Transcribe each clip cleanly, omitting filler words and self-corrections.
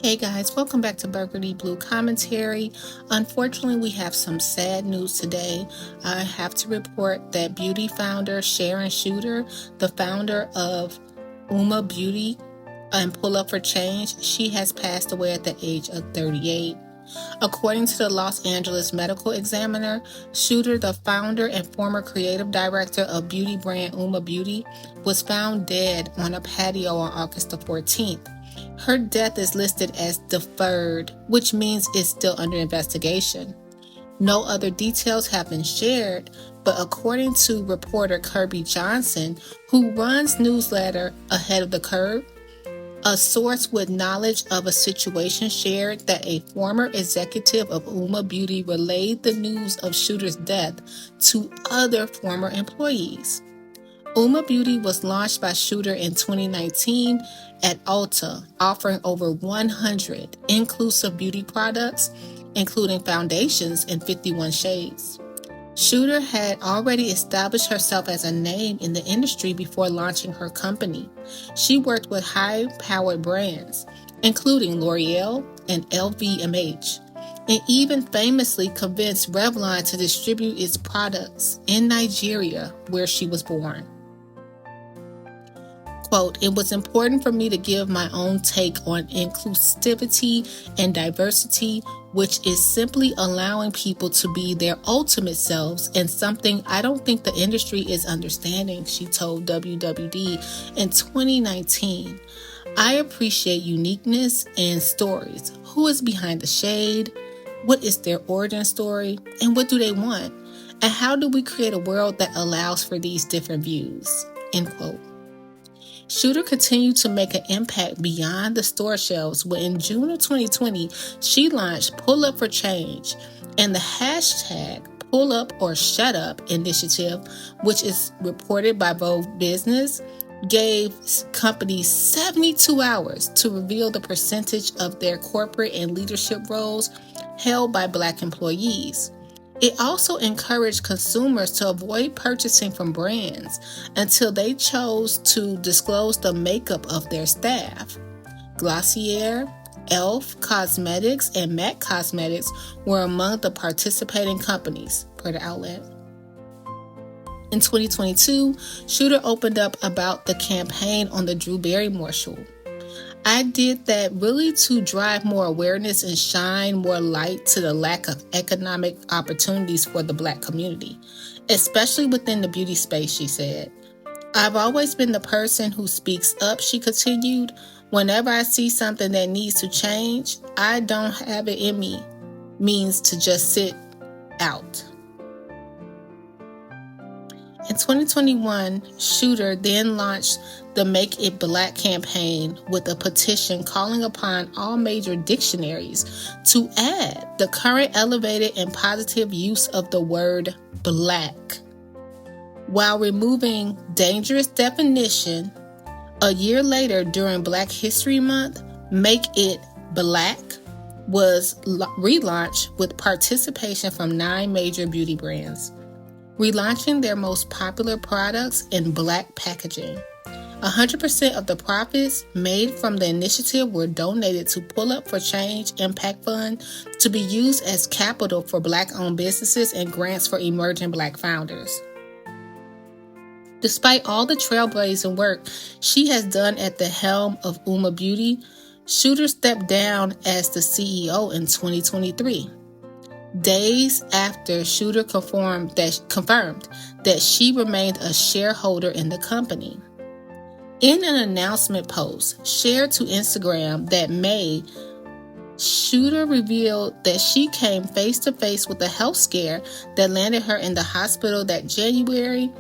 Hey guys, welcome back to Burgundy Blue Commentary. Unfortunately, we have some sad news today. I have to report that beauty founder Sharon Chuter, the founder of UOMA Beauty and Pull Up for Change, she has passed away at the age of 38. According to the Los Angeles Medical Examiner, Chuter, the founder and former creative director of beauty brand UOMA Beauty, was found dead on a patio on August the 14th. Her death is listed as deferred, which means it's still under investigation. No other details have been shared, but according to reporter Kirby Johnson, who runs newsletter Ahead of the Curve, a source with knowledge of a situation shared that a former executive of UOMA Beauty relayed the news of Chuter's death to other former employees. UOMA Beauty was launched by Chuter in 2019 at Ulta, offering over 100 inclusive beauty products, including foundations in 51 shades. Chuter had already established herself as a name in the industry before launching her company. She worked with high-powered brands, including L'Oreal and LVMH, and even famously convinced Revlon to distribute its products in Nigeria, where she was born. Quote, "It was important for me to give my own take on inclusivity and diversity, which is simply allowing people to be their ultimate selves, and something I don't think the industry is understanding," she told WWD in 2019. "I appreciate uniqueness and stories. Who is behind the shade? What is their origin story? And what do they want? And how do we create a world that allows for these different views?" End quote. Chuter continued to make an impact beyond the store shelves when in June of 2020, she launched Pull Up for Change and the hashtag Pull Up or Shut Up initiative, which is reported by Vogue Business, gave companies 72 hours to reveal the percentage of their corporate and leadership roles held by Black employees. It also encouraged consumers to avoid purchasing from brands until they chose to disclose the makeup of their staff. Glossier, e.l.f. Cosmetics, and MAC Cosmetics were among the participating companies, per the outlet. In 2022, Chuter opened up about the campaign on the Drew Barrymore show. "I did that really to drive more awareness and shine more light to the lack of economic opportunities for the Black community, especially within the beauty space," she said. "I've always been the person who speaks up," she continued. "Whenever I see something that needs to change, I don't have it in me means to just sit out." In 2021, Chuter then launched the Make It Black campaign with a petition calling upon all major dictionaries to add the current elevated and positive use of the word Black, while removing dangerous definition. A year later, during Black History Month, Make It Black was relaunched with participation from 9 major beauty brands, relaunching their most popular products in Black packaging. 100% of the profits made from the initiative were donated to Pull Up for Change Impact Fund to be used as capital for Black-owned businesses and grants for emerging Black founders. Despite all the trailblazing work she has done at the helm of UOMA Beauty, Chuter stepped down as the CEO in 2023. Days after Chuter confirmed that she remained a shareholder in the company. In an announcement post shared to Instagram that May, Chuter revealed that she came face-to-face with a health scare that landed her in the hospital that January,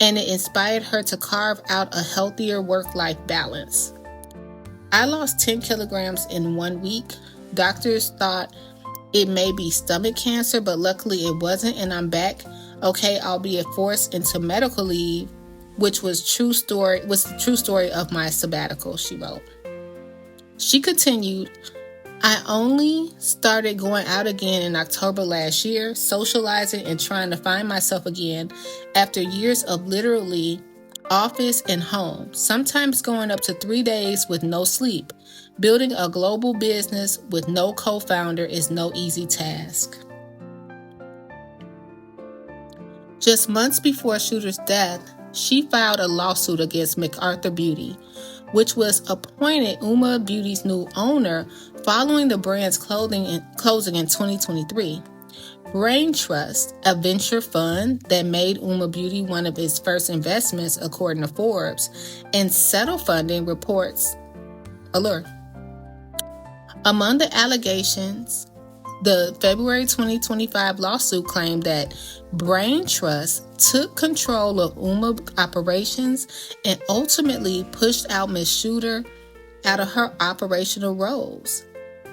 and it inspired her to carve out a healthier work-life balance. "I lost 10 kilograms in 1 week. Doctors thought it may be stomach cancer, but luckily it wasn't, and I'm back. Okay, albeit forced into medical leave, which was the true story of my sabbatical," she wrote. She continued, "I only started going out again in October last year, socializing and trying to find myself again after years of literally office and home, sometimes going up to 3 days with no sleep. Building a global business with no co-founder is no easy task. Just months before Chuter's death, she filed a lawsuit against MacArthur Beauty, which was appointed UOMA Beauty's new owner following the brand's closing in 2023. Brain Trust, a venture fund that made UOMA Beauty one of its first investments, according to Forbes, and Settle Funding reports alert. Among the allegations, the February 2025 lawsuit claimed that Brain Trust took control of UOMA operations and ultimately pushed out Ms. Chuter out of her operational roles,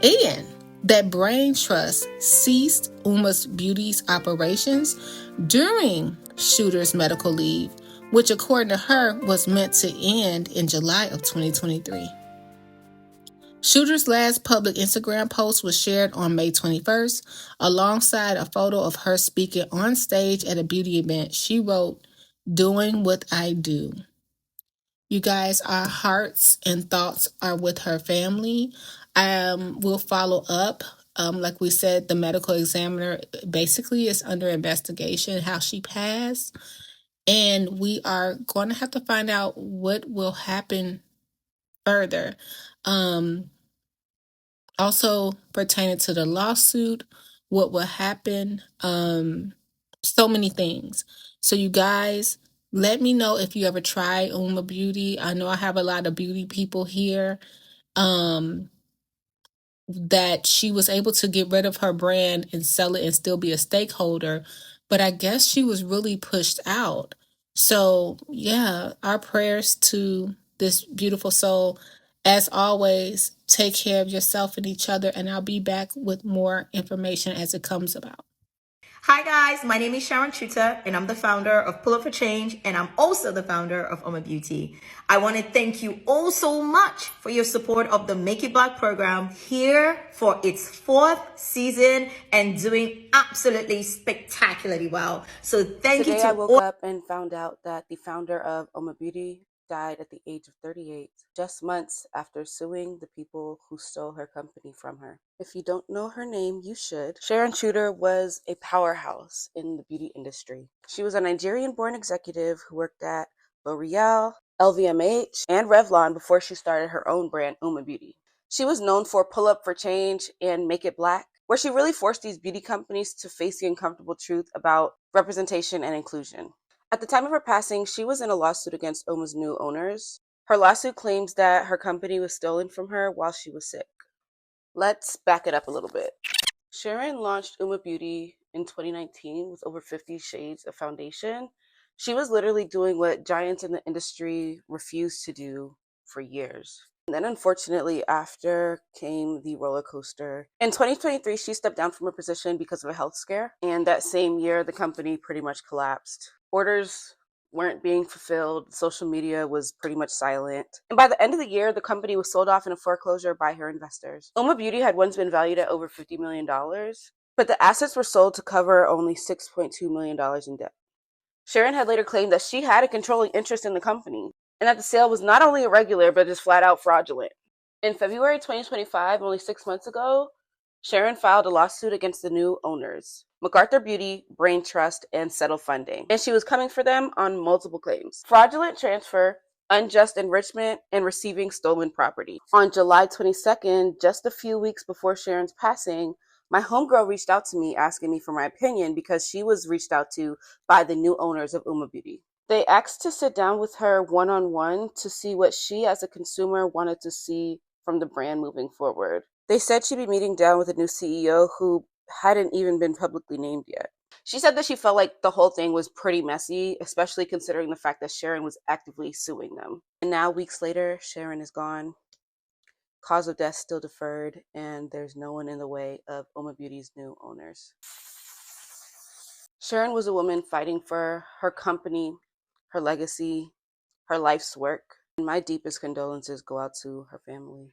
and that Brain Trust ceased UOMA Beauty's operations during Chuter's medical leave, which according to her was meant to end in July of 2023. Chuter's last public Instagram post was shared on May 21st, alongside a photo of her speaking on stage at a beauty event. She wrote, "Doing what I do." You guys, our hearts and thoughts are with her family. We'll follow up. Like we said, the medical examiner basically is under investigation how she passed. And we are going to have to find out what will happen further. Also pertaining to the lawsuit, what will happen, so many things. So you guys, let me know if you ever try UOMA Beauty. I know I have a lot of beauty people here. That she was able to get rid of her brand and sell it and still be a stakeholder, but I guess she was really pushed out. So yeah, our prayers to this beautiful soul. As always, take care of yourself and each other, and I'll be back with more information as it comes about. Hi guys, my name is Sharon Chuter and I'm the founder of Pull Up for Change, and I'm also the founder of UOMA Beauty. I want to thank you all so much for your support of the Make It Black program, here for its 4th season and doing absolutely spectacularly well. So thank you to I woke up and found out that the founder of UOMA Beauty died at the age of 38, just months after suing the people who stole her company from her. If you don't know her name, you should. Sharon Chuter was a powerhouse in the beauty industry. She was a Nigerian-born executive who worked at L'Oreal, LVMH, and Revlon before she started her own brand, UOMA Beauty. She was known for Pull Up for Change and Make It Black, where she really forced these beauty companies to face the uncomfortable truth about representation and inclusion. At the time of her passing, she was in a lawsuit against UOMA's new owners. Her lawsuit claims that her company was stolen from her while she was sick. Let's back it up a little bit. Sharon launched UOMA Beauty in 2019 with over 50 shades of foundation. She was literally doing what giants in the industry refused to do for years. And then unfortunately, after came the roller coaster. In 2023, she stepped down from her position because of a health scare. And that same year, the company pretty much collapsed. Orders weren't being fulfilled. Social media was pretty much silent. And by the end of the year, the company was sold off in a foreclosure by her investors. UOMA Beauty had once been valued at over $50 million, but the assets were sold to cover only $6.2 million in debt. Sharon had later claimed that she had a controlling interest in the company, and that the sale was not only irregular, but just flat out fraudulent. In February 2025, only 6 months ago, Sharon filed a lawsuit against the new owners, MacArthur Beauty, Brain Trust, and Settle Funding, and she was coming for them on multiple claims: fraudulent transfer, unjust enrichment, and receiving stolen property. On July 22nd, just a few weeks before Sharon's passing, my homegirl reached out to me asking me for my opinion because she was reached out to by the new owners of UOMA Beauty. They asked to sit down with her one-on-one to see what she as a consumer wanted to see from the brand moving forward. They said she'd be meeting down with a new CEO who hadn't even been publicly named yet. She said that she felt like the whole thing was pretty messy, especially considering the fact that Sharon was actively suing them. And now, weeks later, Sharon is gone. Cause of death still deferred, and there's no one in the way of UOMA Beauty's new owners. Sharon was a woman fighting for her company, her legacy, her life's work, and my deepest condolences go out to her family.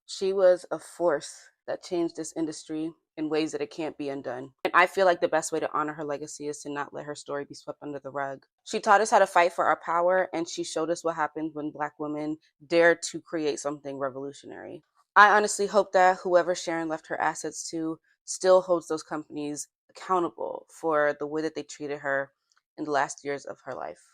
She was a force that changed this industry in ways that it can't be undone. And I feel like the best way to honor her legacy is to not let her story be swept under the rug. She taught us how to fight for our power, and she showed us what happens when Black women dare to create something revolutionary. I honestly hope that whoever Sharon left her assets to still holds those companies accountable for the way that they treated her in the last years of her life.